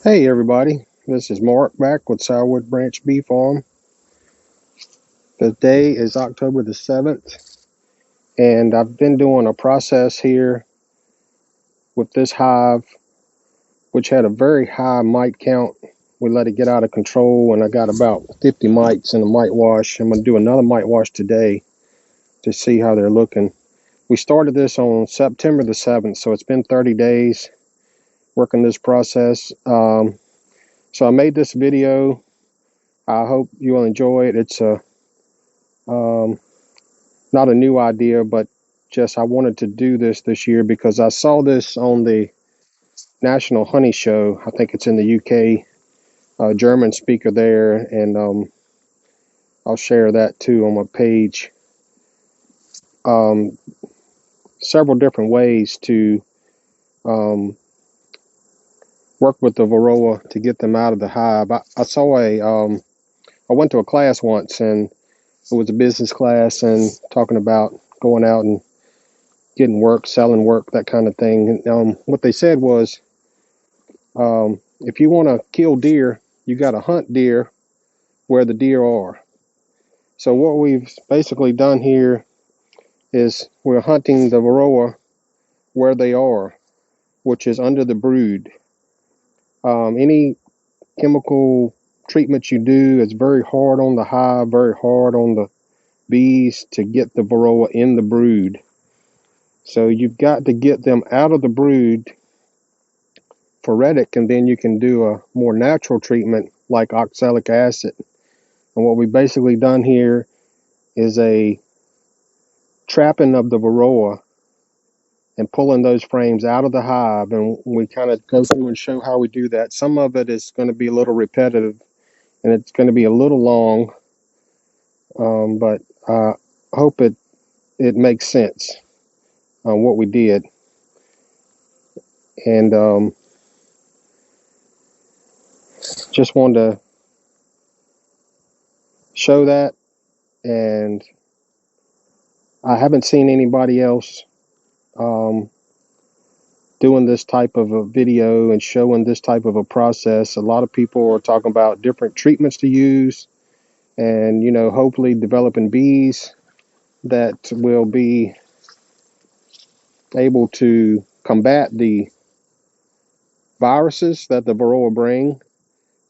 Hey everybody, this is Mark back with Sourwood Branch Bee Farm. The day is October the 7th, and I've been doing a process here with this hive, which had a very high mite count. We let it get out of control, and I got about 50 mites in a mite wash. I'm going to do another mite wash today to see how they're looking. We started this on September the 7th, so it's been 30 days working this process. So I made this video. I hope you will enjoy it. It's a um, not a new idea, but just I wanted to do this year because I saw this on the National Honey Show. I think it's in the UK. German speaker there, and I'll share that too on my page. Um, Several different ways to um, work with the varroa to get them out of the hive. I saw I went to a class once, and it was a business class, and talking about going out and getting work, selling work, that kind of thing. And, what they said was, if you want to kill deer, you got to hunt deer where the deer are. So what we've basically done here is we're hunting the varroa where they are, which is under the brood. Any chemical treatment you do is very hard on the hive, very hard on the bees to get the varroa in the brood. So you've got to get them out of the brood phoretic, and then you can do a more natural treatment like oxalic acid. And what we've basically done here is a trapping of the varroa and pulling those frames out of the hive. And we kind of go through and show how we do that. Some of it is going to be a little repetitive and it's going to be a little long, but I hope it makes sense on what we did. And just wanted to show that. And I haven't seen anybody else um, doing this type of a video and showing this type of a process. A lot of people are talking about different treatments to use and, hopefully developing bees that will be able to combat the viruses that the varroa bring.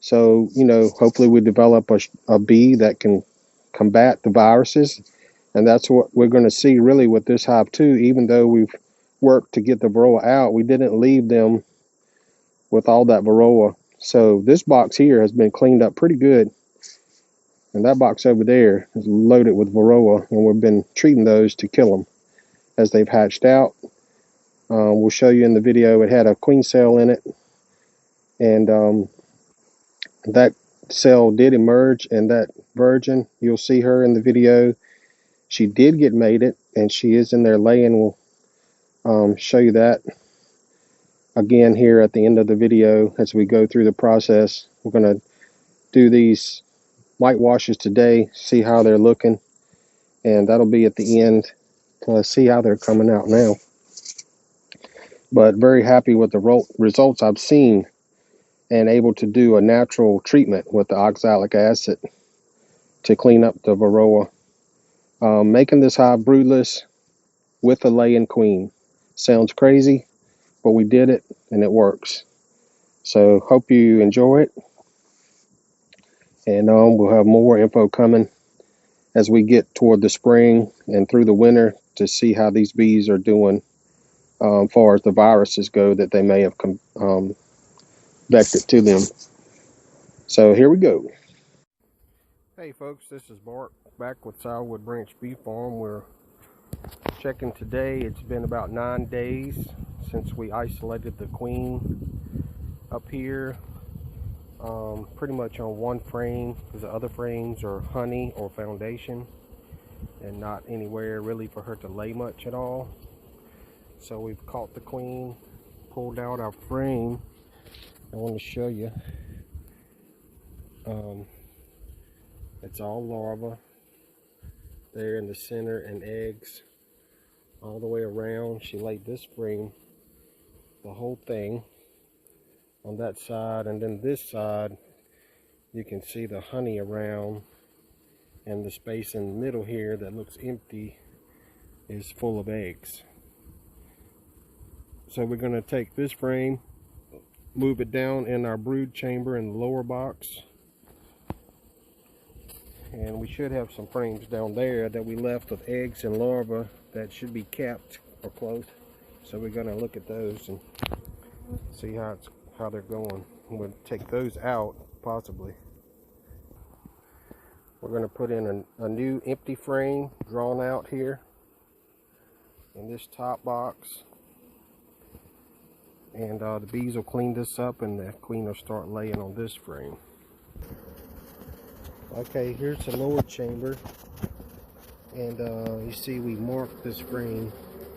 So, hopefully we develop a bee that can combat the viruses. And that's what we're going to see really with this hive too. Even though we've worked to get the varroa out, we didn't leave them with all that varroa. So this box here has been cleaned up pretty good. And that box over there is loaded with varroa, and we've been treating those to kill them as they've hatched out. We'll show you in the video. It had a queen cell in it, and that cell did emerge, and that virgin, you'll see her in the video. She did get mated, and she is in there laying. We'll show you that again here at the end of the video as we go through the process. We're going to do these white washes today, see how they're looking, and that'll be at the end to see how they're coming out now. But very happy with the results I've seen and able to do a natural treatment with the oxalic acid to clean up the varroa. Making this hive broodless with a laying queen. Sounds crazy, but we did it and it works. So hope you enjoy it, and we'll have more info coming as we get toward the spring and through the winter to see how these bees are doing far as the viruses go that they may have vectored to them. So here we go. Hey folks, this is Mark back with Sourwood Branch Bee Farm. We're checking today. It's been about 9 days since we isolated the queen up here. Pretty much on one frame, because the other frames are honey or foundation and not anywhere really for her to lay much at all. So we've caught the queen, pulled out our frame. I want to show you. It's all larvae there in the center and eggs all the way around. She laid this frame, the whole thing, on that side, and then this side you can see the honey around, and the space in the middle here that looks empty is full of eggs. So we're going to take this frame, move it down in our brood chamber in the lower box, and we should have some frames down there that we left with eggs and larvae that should be capped or close. So we're going to look at those and see how they're going. We'll take those out possibly. We're going to put in a new empty frame drawn out here in this top box, and the bees will clean this up and the queen will start laying on this frame. Okay, here's the lower chamber, and you see we marked this frame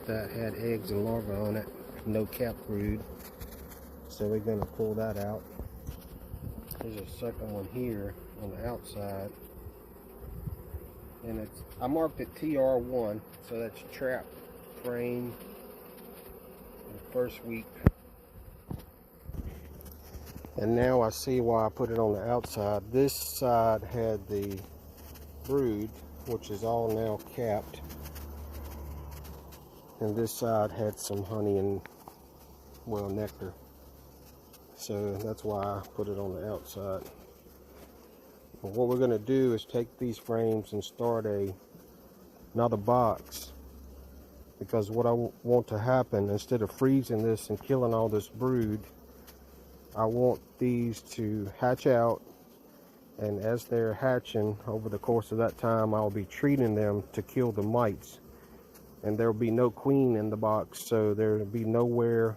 that had eggs and larvae on it, no cap brood. So we're going to pull that out. There's a second one here on the outside, and I marked it TR1, so that's trap frame in the first week. And now I see why I put it on the outside. This side had the brood, which is all now capped, and this side had some honey and, well, nectar. So that's why I put it on the outside. But what we're going to do is take these frames and start another box, because what I want to happen, instead of freezing this and killing all this brood, I want these to hatch out, and as they're hatching over the course of that time, I'll be treating them to kill the mites. And there will be no queen in the box, so there will be nowhere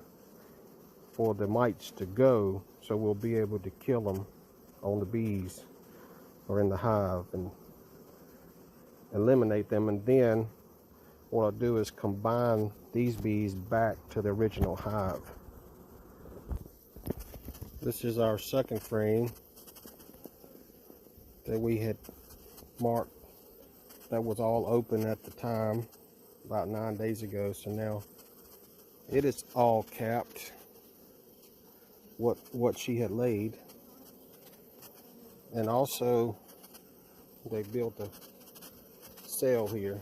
for the mites to go, so we'll be able to kill them on the bees or in the hive and eliminate them. And then what I'll do is combine these bees back to the original hive. This is our second frame that we had marked that was all open at the time, about 9 days ago. So now it is all capped, what she had laid. And also they built a cell here.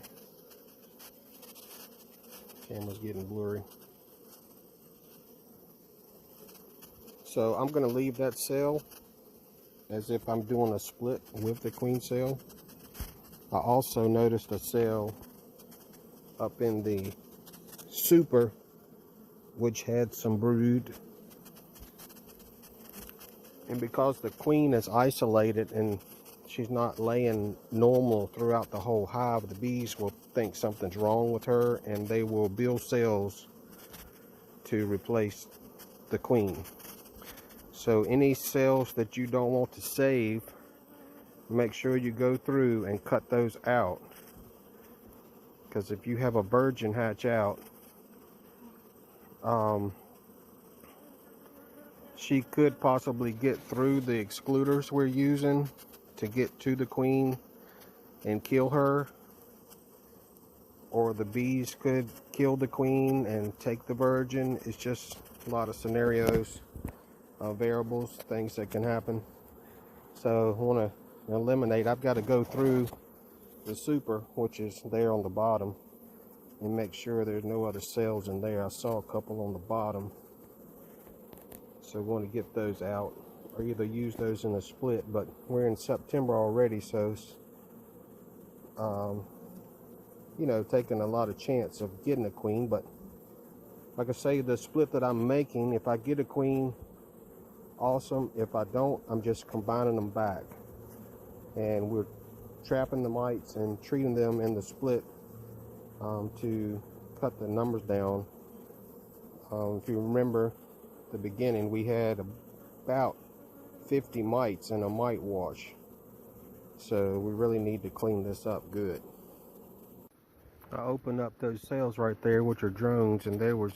Camera's getting blurry. So I'm going to leave that cell as if I'm doing a split with the queen cell. I also noticed a cell up in the super which had some brood. And because the queen is isolated and she's not laying normal throughout the whole hive, the bees will think something's wrong with her and they will build cells to replace the queen. So any cells that you don't want to save, make sure you go through and cut those out. Because if you have a virgin hatch out, she could possibly get through the excluders we're using to get to the queen and kill her, or the bees could kill the queen and take the virgin. It's just a lot of scenarios, variables, things that can happen. So I want to eliminate. I've got to go through the super, which is there on the bottom, and make sure there's no other cells in there. I saw a couple on the bottom, so we want to get those out, or either use those in a split. But we're in September already, so it's, you know, taking a lot of chance of getting a queen. But like I say, the split that I'm making, if I get a queen, awesome. If I don't, I'm just combining them back, and we're trapping the mites and treating them in the split to cut the numbers down. If you remember the beginning, we had about 50 mites in a mite wash, so we really need to clean this up good. I opened up those cells right there, which are drones, and there was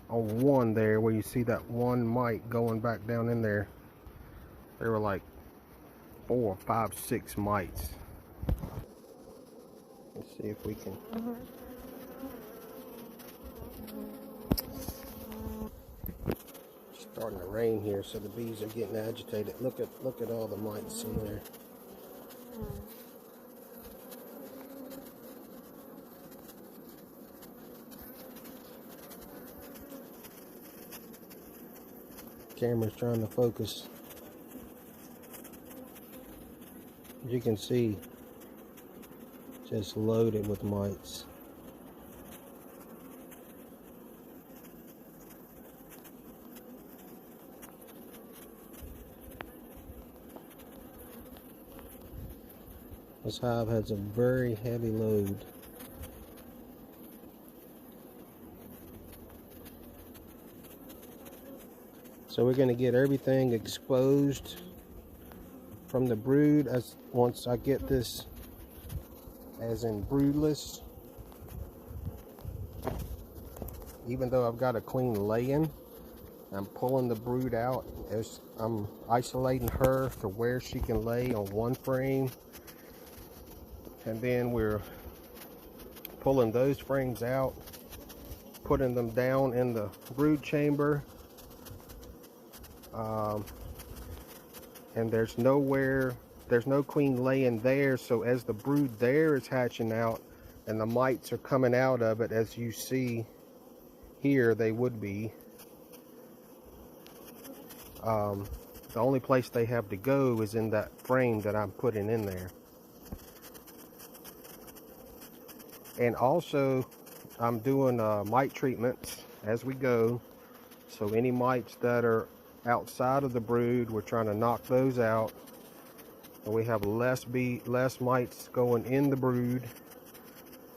on one there where you see that one mite going back down in there. There were like 4, 5, 6 mites. Let's see if we can. Just Starting to rain here, so the bees are getting agitated. Look at all the mites in there. Camera's trying to focus. As you can see, just loaded with mites. This hive has a very heavy load. So we're going to get everything exposed from the brood once I get this as in broodless. Even though I've got a queen laying, I'm pulling the brood out as I'm isolating her to where she can lay on one frame, and then we're pulling those frames out, putting them down in the brood chamber. And there's no queen laying there, so as the brood there is hatching out and the mites are coming out of it, as you see here, they would be. The only place they have to go is in that frame that I'm putting in there. And also, I'm doing mite treatments as we go. So any mites that are outside of the brood, we're trying to knock those out. And we have less mites going in the brood.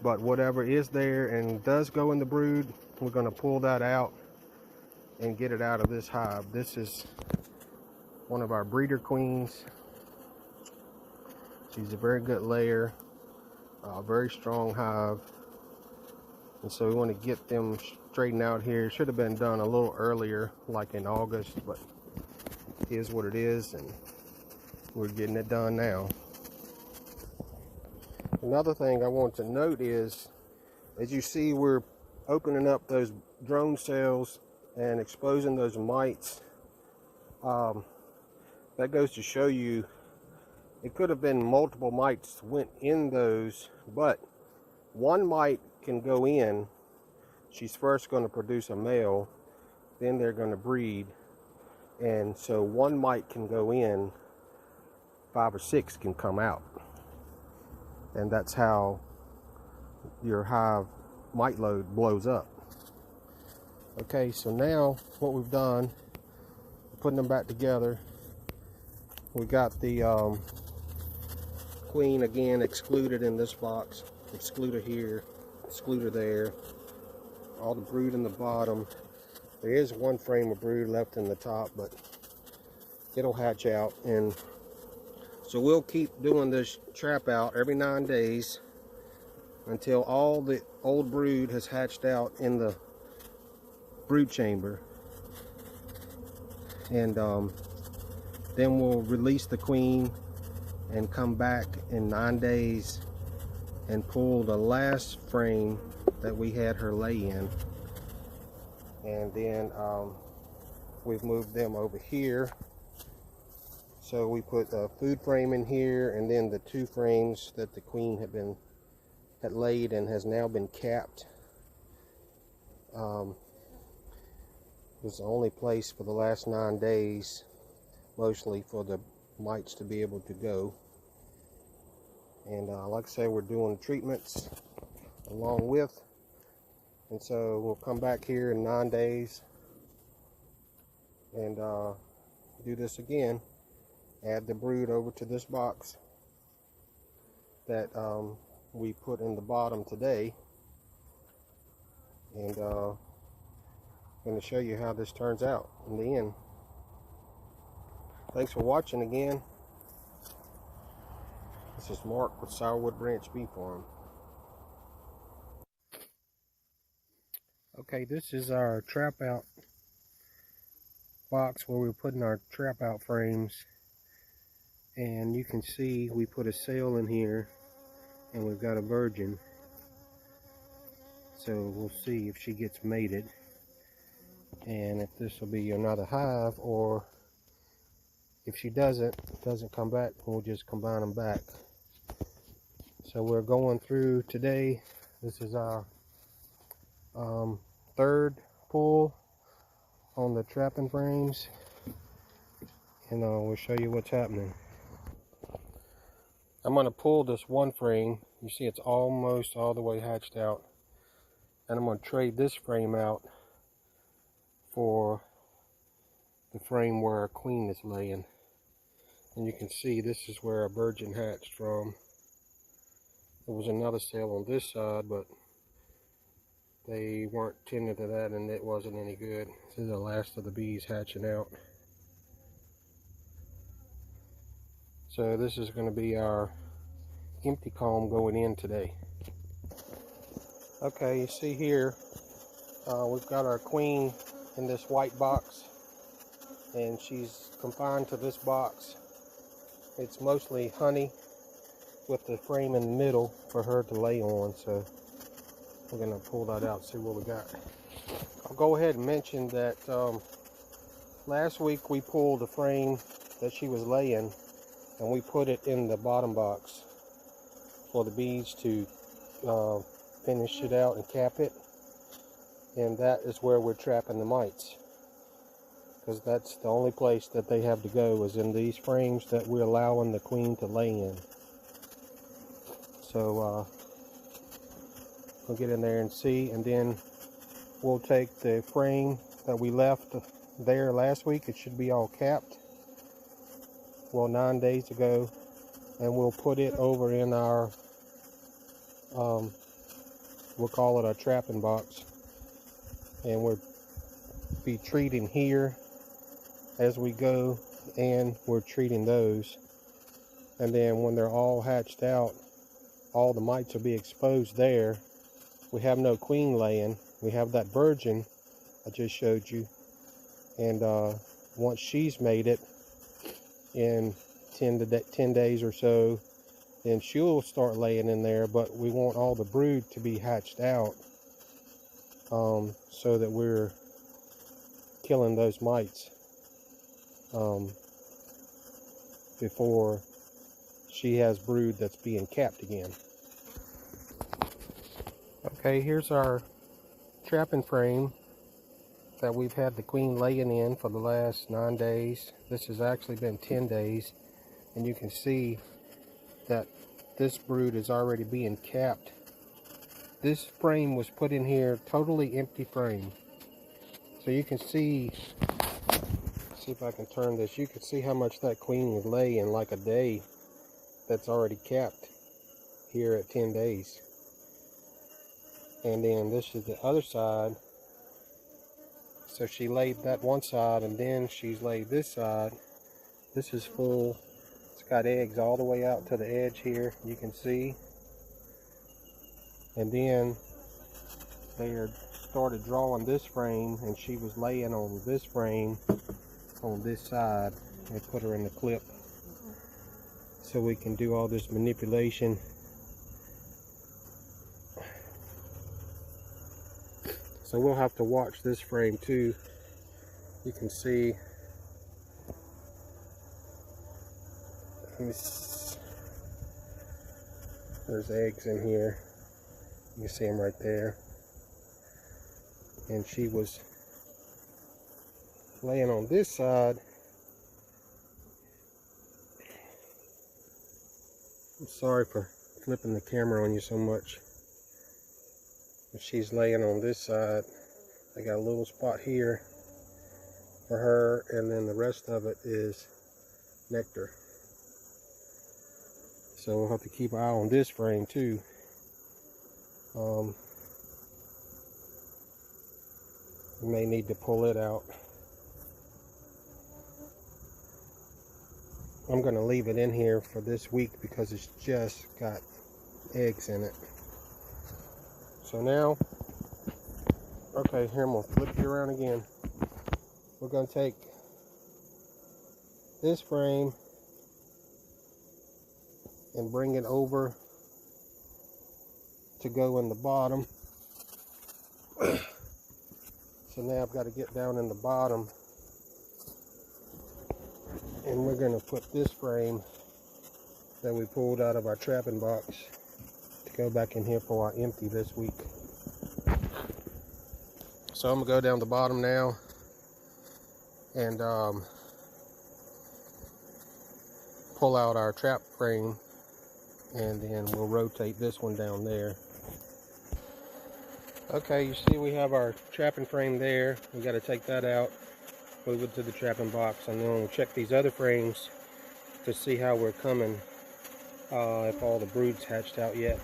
But whatever is there and does go in the brood, we're going to pull that out and get it out of this hive. This is one of our breeder queens. She's a very good layer, very strong hive. And so we want to get them straightened out here. It should have been done a little earlier, like in August, but it is what it is, and we're getting it done now. Another thing I want to note is, as you see, we're opening up those drone cells and exposing those mites. That goes to show you, it could have been multiple mites went in those, but one mite can go in. She's first going to produce a male, then they're going to breed, and so one mite can go in, 5 or 6 can come out, and that's how your hive mite load blows up. Okay, so now what we've done, putting them back together, we got the queen again excluded in this box, excluder here, excluder there, all the brood in the bottom. There is one frame of brood left in the top, but it'll hatch out. And so we'll keep doing this trap out every 9 days until all the old brood has hatched out in the brood chamber. And then we'll release the queen and come back in 9 days and pull the last frame that we had her lay in. And then we've moved them over here. So we put a food frame in here, and then the 2 frames that the queen had laid and has now been capped. It was the only place for the last 9 days, mostly for the mites to be able to go. And like I say, we're doing treatments along with, and so we'll come back here in 9 days and do this again. Add the brood over to this box that we put in the bottom today, and I'm going to show you how this turns out in the end. Thanks for watching again. This is Mark with Sourwood Branch Bee Farm. Okay, this is our trap out box where we're putting our trap out frames. And you can see we put a sail in here, and we've got a virgin. So we'll see if she gets mated. and if this will be another hive, or if she doesn't come back, we'll just combine them back. So we're going through today. This is our third pull on the trapping frames, and we'll show you what's happening. I'm going to pull this one frame. You see it's almost all the way hatched out, and I'm going to trade this frame out for the frame where a queen is laying. And you can see this is where a virgin hatched from. There was another cell on this side, but they weren't tending to that, and it wasn't any good. This is the last of the bees hatching out. So this is going to be our empty comb going in today. Okay, you see here, we've got our queen in this white box, and she's confined to this box. It's mostly honey with the frame in the middle for her to lay on, so we're going to pull that out, see what we got. I'll go ahead and mention that last week we pulled the frame that she was laying, and we put it in the bottom box for the bees to finish it out and cap it, and that is where we're trapping the mites, because that's the only place that they have to go, is in these frames that we're allowing the queen to lay in. So we'll get in there and see, and then we'll take the frame that we left there last week. It should be all capped, well, 9 days ago, and we'll put it over in our we'll call it our trapping box, and we'll be treating here as we go, and we're treating those, and then when they're all hatched out, all the mites will be exposed there. We have no queen laying. We have that virgin I just showed you, and once she's made it in 10 days or so, then she'll start laying in there. But we want all the brood to be hatched out, so that we're killing those mites before she has brood that's being capped again. Okay, here's our trapping frame that we've had the queen laying in for the last 9 days. This has actually been 10 days, and you can see that this brood is already being capped. This frame was put in here, totally empty frame. So you can see if I can turn this, you can see how much that queen would lay in like a day. That's already capped here at 10 days. And then this is the other side. So she laid that one side, and then she's laid this side. This is full. It's got eggs all the way out to the edge here, you can see. And then they started drawing this frame, and she was laying on this frame on this side. They put her in the clip so we can do all this manipulation. So we'll have to watch this frame too. You can see, there's eggs in here. You can see them right there. And she was laying on this side. I'm sorry for flipping the camera on you so much. But she's laying on this side. I got a little spot here for her, and then the rest of it is nectar. So we'll have to keep an eye on this frame too. We may need to pull it out. I'm going to leave it in here for this week because it's just got eggs in it. So now, okay, here I'm going to flip you around again. We're going to take this frame and bring it over to go in the bottom. So So now I've got to get down in the bottom, and we're going to put this frame that we pulled out of our trapping box to go back in here for our empty this week. So I'm going to go down the bottom now and pull out our trap frame, and then we'll rotate this one down there. Okay, you see we have our trapping frame there. We got to take that out, move it to the trapping box, and then we'll check these other frames to see how we're coming, if all the brood's hatched out yet.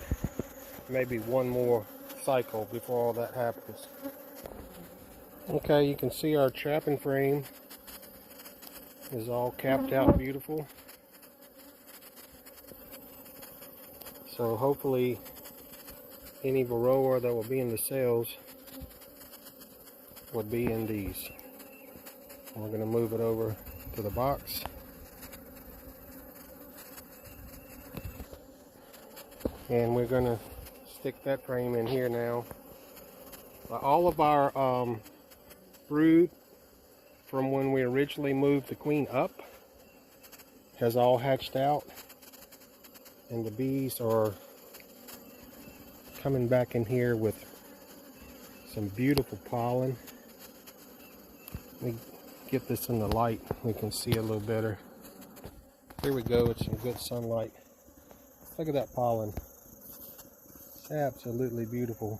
Maybe one more cycle before all that happens. Okay, you can see our trapping frame is all capped out beautiful. So hopefully any varroa that will be in the cells would be in these. We're going to move it over to the box. And we're going to stick that frame in here now. All of our brood from when we originally moved the queen up has all hatched out, and the bees are coming back in here with some beautiful pollen. Let me get this in the light, we can see a little better. Here we go, it's some good sunlight. Look at that pollen. It's absolutely beautiful.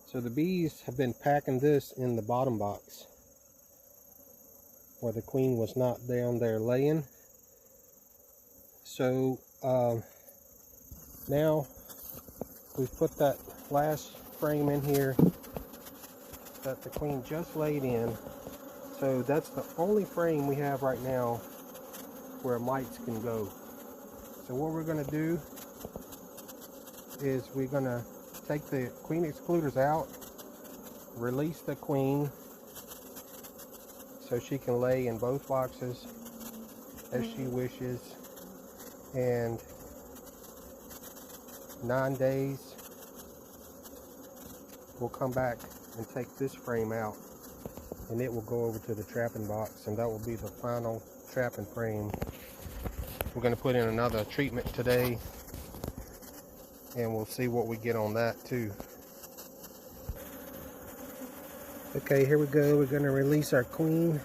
So the bees have been packing this in the bottom box where the queen was not down there laying. So now we've put that last frame in here that the queen just laid in. So that's the only frame we have right now where mites can go. So what we're going to do is we're going to take the queen excluders out, release the queen so she can lay in both boxes as she wishes, and 9 days we'll come back and take this frame out, and it will go over to the trapping box, and that will be the final trapping frame. We're going to put in another treatment today, and we'll see what we get on that too. Okay, here we go. We're going to release our queen.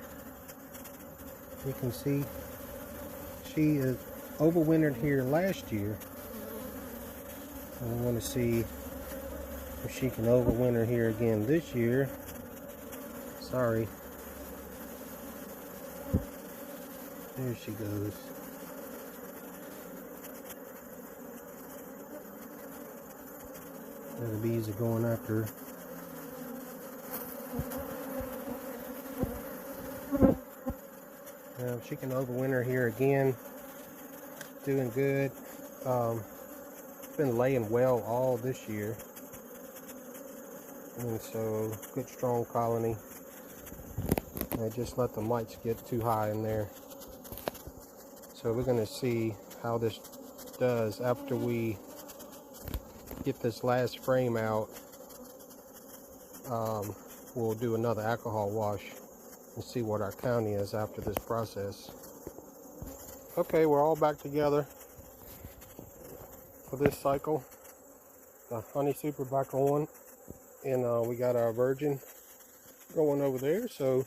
You can see she is overwintered here last year. I want to see if she can overwinter here again this year. Sorry. There she goes. Now the bees are going after her. Now she can overwinter here again. Doing good. Been laying well all this year. And so good strong colony. I just let the mites get too high in there. So we're going to see how this does after we get this last frame out. We'll do another alcohol wash and see what our count is after this process. Okay, we're all back together for this cycle. The honey super back on, and we got our virgin going over there. So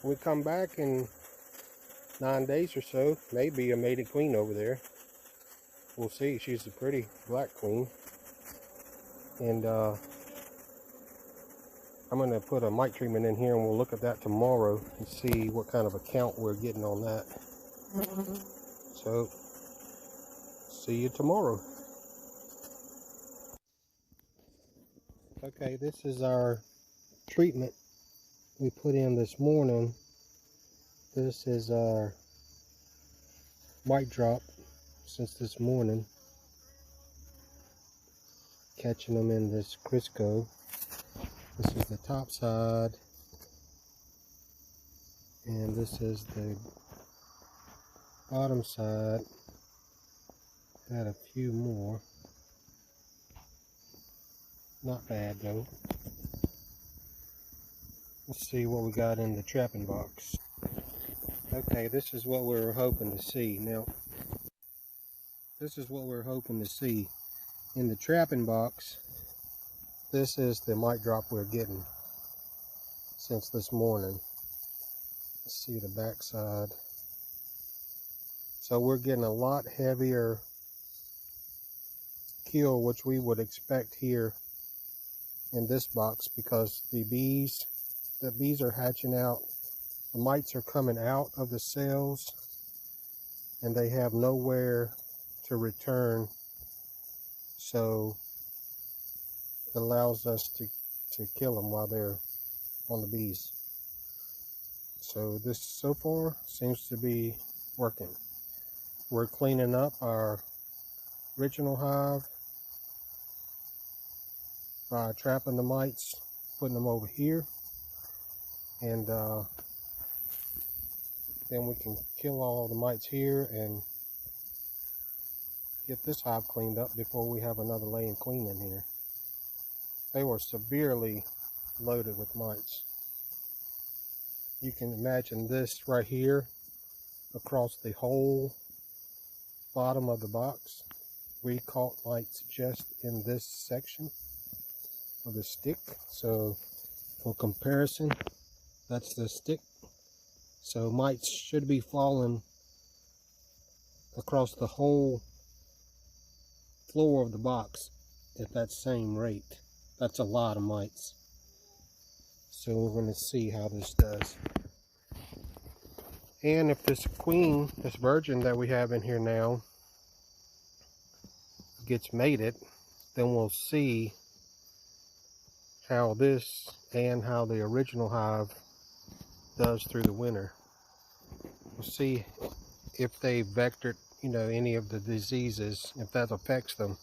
when we come back in 9 days or so, maybe a mated queen over there. We'll see. She's a pretty black queen. And I'm going to put a mite treatment in here, and we'll look at that tomorrow and see what kind of a count we're getting on that. So, see you tomorrow. Okay, this is our treatment we put in this morning. This is our mite drop since this morning. Catching them in this Crisco. This is the top side, and this is the bottom side. Got a few more. Not bad though. Let's see what we got in the trapping box. Okay, this is what we were hoping to see. Now, this is what we're hoping to see in the trapping box. This is the mite drop we're getting since this morning. Let's see the back side. So we're getting a lot heavier kill, which we would expect here in this box, because the bees are hatching out. The mites are coming out of the cells and they have nowhere to return, so it allows us to kill them while they're on the bees. So this so far seems to be working. We're cleaning up our original hive by trapping the mites, putting them over here, and then we can kill all the mites here and get this hive cleaned up before we have another laying queen in here. They were severely loaded with mites. You can imagine this right here across the whole bottom of the box. We caught mites just in this section of the stick. So for comparison, that's the stick. So mites should be falling across the whole floor of the box at that same rate. That's a lot of mites. So we're going to see how this does. And if this queen, this virgin that we have in here now, gets mated, then we'll see how this and how the original hive does through the winter. We'll see if they vectored, any of the diseases, if that affects them,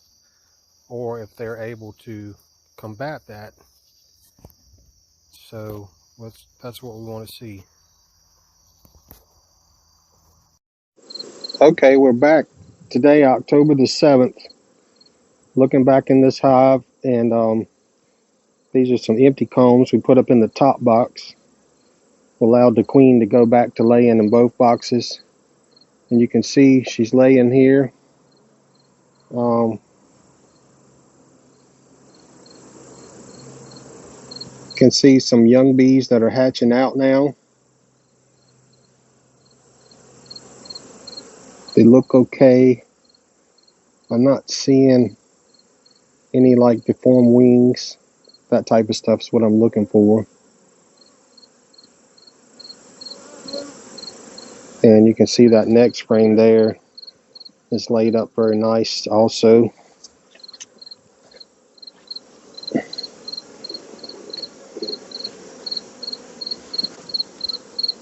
or if they're able to combat that. So that's what we want to see. Okay, we're back today, October the 7th. Looking back in this hive, and these are some empty combs we put up in the top box. Allowed the queen to go back to laying in both boxes. And you can see she's laying here. You can see some young bees that are hatching out now. They look okay. I'm not seeing any like deformed wings. That type of stuff's what I'm looking for. And you can see that next frame there is laid up very nice also.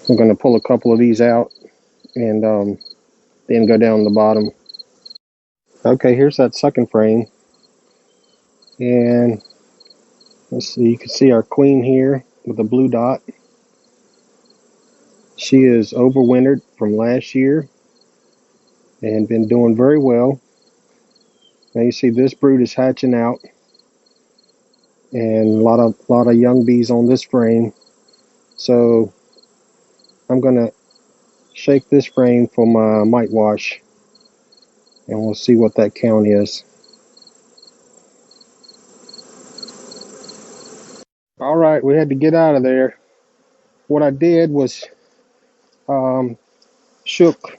I'm going to pull a couple of these out and then go down the bottom. Okay, here's that second frame. And let's see, you can see our queen here with the blue dot. She is overwintered from last year and been doing very well. Now you see this brood is hatching out, and a lot of young bees on this frame. So I'm gonna shake this frame for my mite wash, and we'll see what that count is. All right, we had to get out of there. What I did was shook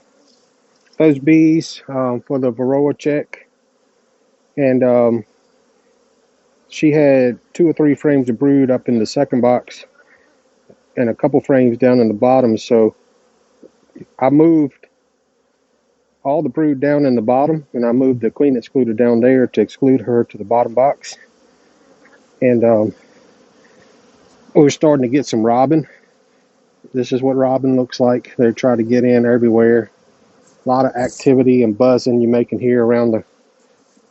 those bees for the varroa check, and she had 2 or 3 frames of brood up in the second box and a couple frames down in the bottom. So I moved all the brood down in the bottom, and I moved the queen excluder down there to exclude her to the bottom box. And we're starting to get some robin. This is what robin looks like. They're trying to get in everywhere. A lot of activity and buzzing you can hear around the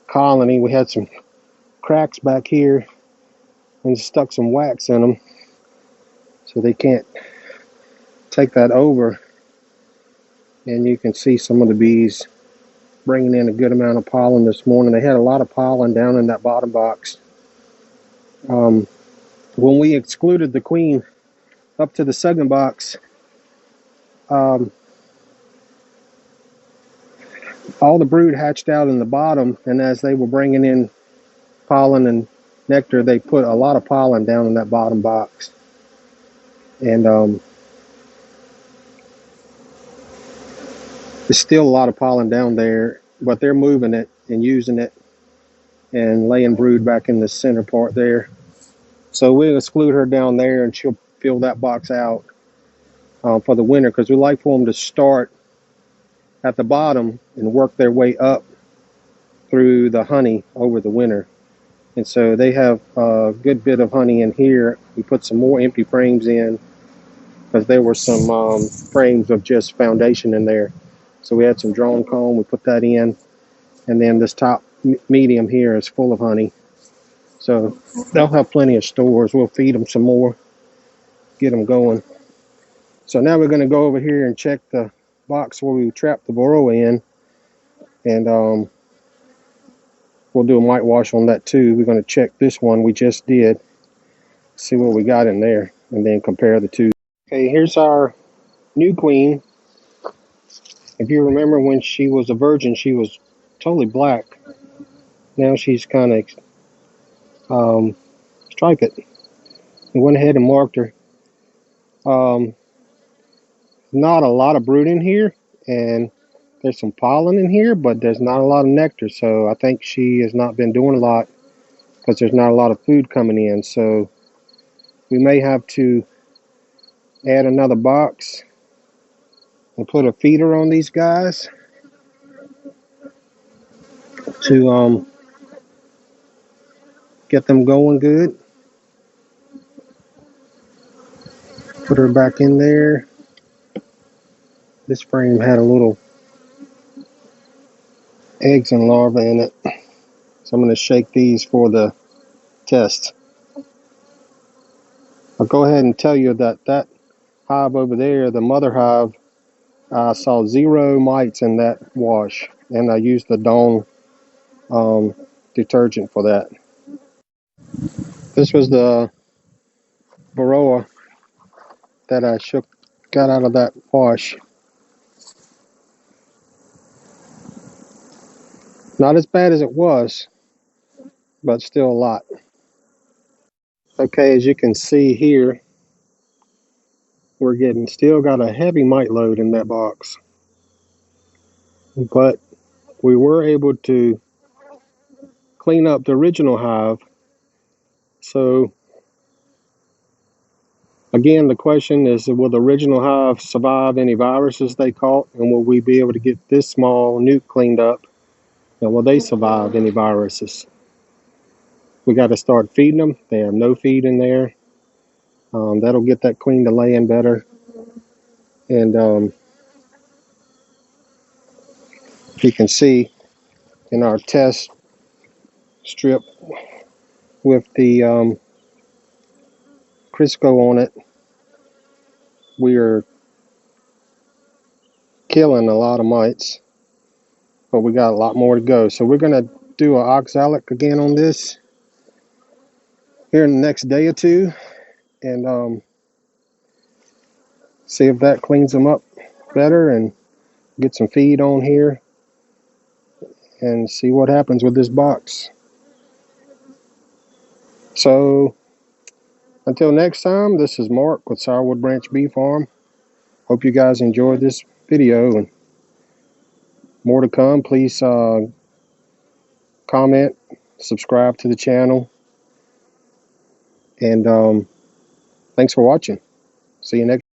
colony. We had some cracks back here and stuck some wax in them so they can't take that over. And you can see some of the bees bringing in a good amount of pollen this morning. They had a lot of pollen down in that bottom box. When we excluded the queen up to the second box, um, all the brood hatched out in the bottom, and as they were bringing in pollen and nectar, they put a lot of pollen down in that bottom box. And there's still a lot of pollen down there, but they're moving it and using it and laying brood back in the center part there. So we'll exclude her down there, and she'll fill that box out for the winter, because we like for them to start at the bottom and work their way up through the honey over the winter. And so they have a good bit of honey in here. We put some more empty frames in because there were some frames of just foundation in there. So we had some drone comb, we put that in, and then this top medium here is full of honey. So they'll have plenty of stores. We'll feed them some more, get them going. So now we're going to go over here and check the box where we trapped the varroa in, and we'll do a mite wash on that too. We're going to check this one we just did, see what we got in there, and then compare the two. Okay, here's our new queen. If you remember, when she was a virgin, she was totally black. Now she's kind of striped. We went ahead and marked her. Not a lot of brood in here, and there's some pollen in here, but there's not a lot of nectar. So I think she has not been doing a lot because there's not a lot of food coming in. So we may have to add another box and put a feeder on these guys to get them going good. Put her back in there. This frame had a little eggs and larvae in it, so I'm going to shake these for the test. I'll go ahead and tell you that that hive over there, the mother hive, I saw 0 mites in that wash, and I used the Dawn detergent for that. This was the varroa that I got out of that wash. Not as bad as it was, but still a lot. Okay, as you can see here, we're getting still got a heavy mite load in that box, but we were able to clean up the original hive. So again, the question is, will the original hive survive any viruses they caught, and will we be able to get this small nuke cleaned up, and will they survive any viruses? We got to start feeding them. They have no feed in there. That'll get that queen to lay in better. And you can see in our test strip with the Crisco on it, we are killing a lot of mites, but we got a lot more to go. So we're going to do an oxalic again on this here in the next day or two, and see if that cleans them up better, and get some feed on here and see what happens with this box. So until next time, this is Mark with Sourwood Branch Bee Farm. Hope you guys enjoyed this video, and more to come. Please comment, subscribe to the channel, and thanks for watching. See you next